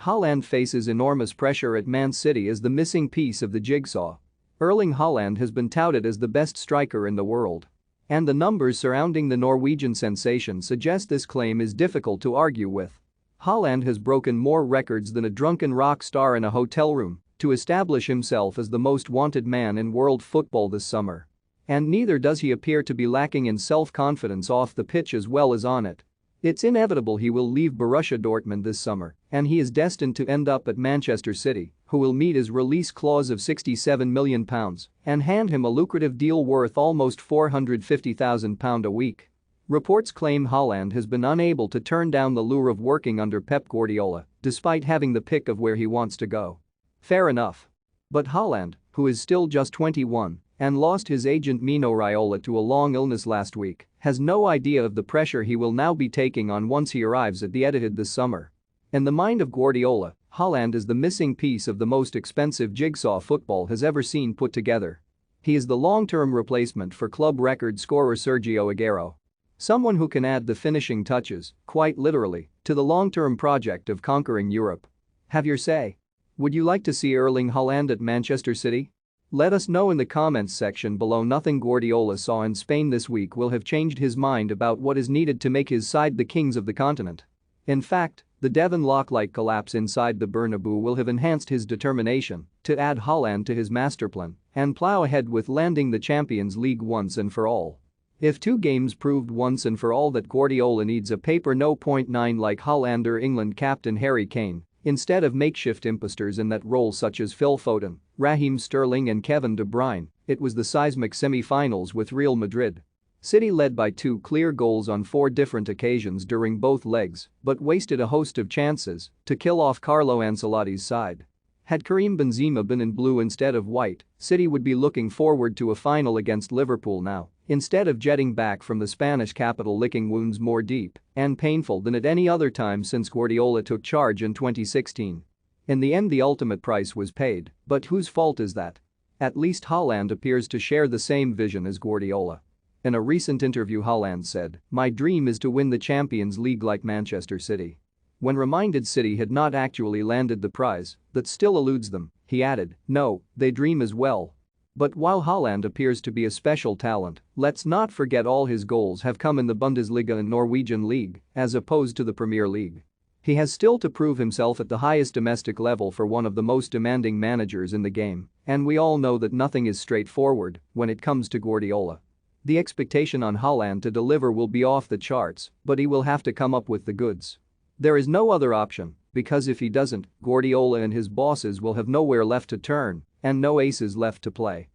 Haaland faces enormous pressure at Man City as the missing piece of the jigsaw. Erling Haaland has been touted as the best striker in the world. And the numbers surrounding the Norwegian sensation suggest this claim is difficult to argue with. Haaland has broken more records than a drunken rock star in a hotel room to establish himself as the most wanted man in world football this summer. And neither does he appear to be lacking in self-confidence off the pitch as well as on it. It's inevitable he will leave Borussia Dortmund this summer, and he is destined to end up at Manchester City, who will meet his release clause of £67 million and hand him a lucrative deal worth almost £450,000 a week. Reports claim Haaland has been unable to turn down the lure of working under Pep Guardiola, despite having the pick of where he wants to go. Fair enough. But Haaland, who is still just 21 and lost his agent Mino Raiola to a long illness last week, has no idea of the pressure he will now be taking on once he arrives at the Etihad this summer. In the mind of Guardiola, Haaland is the missing piece of the most expensive jigsaw football has ever seen put together. He is the long-term replacement for club record scorer Sergio Aguero. Someone who can add the finishing touches, quite literally, to the long-term project of conquering Europe. Have your say. Would you like to see Erling Haaland at Manchester City? Let us know in the comments section below. Nothing Guardiola saw in Spain this week will have changed his mind about what is needed to make his side the kings of the continent. In fact, the Devon Lock-like collapse inside the Bernabeu will have enhanced his determination to add Haaland to his masterplan and plow ahead with landing the Champions League once and for all. If 2 games proved once and for all that Guardiola needs a paper no. 9 like Haaland or England captain Harry Kane instead of makeshift imposters in that role such as Phil Foden, Raheem Sterling and Kevin De Bruyne, it was the seismic semi-finals with Real Madrid. City led by 2 clear goals on 4 different occasions during both legs but wasted a host of chances to kill off Carlo Ancelotti's side. Had Karim Benzema been in blue instead of white, City would be looking forward to a final against Liverpool now, instead of jetting back from the Spanish capital licking wounds more deep and painful than at any other time since Guardiola took charge in 2016. In the end, the ultimate price was paid, but whose fault is that? At least Haaland appears to share the same vision as Guardiola. In a recent interview, Haaland said, "My dream is to win the Champions League like Manchester City." When reminded City had not actually landed the prize, that still eludes them, he added, "No, they dream as well." But while Haaland appears to be a special talent, let's not forget all his goals have come in the Bundesliga and Norwegian League, as opposed to the Premier League. He has still to prove himself at the highest domestic level for one of the most demanding managers in the game, and we all know that nothing is straightforward when it comes to Guardiola. The expectation on Haaland to deliver will be off the charts, but he will have to come up with the goods. There is no other option, because if he doesn't, Guardiola and his bosses will have nowhere left to turn and no aces left to play.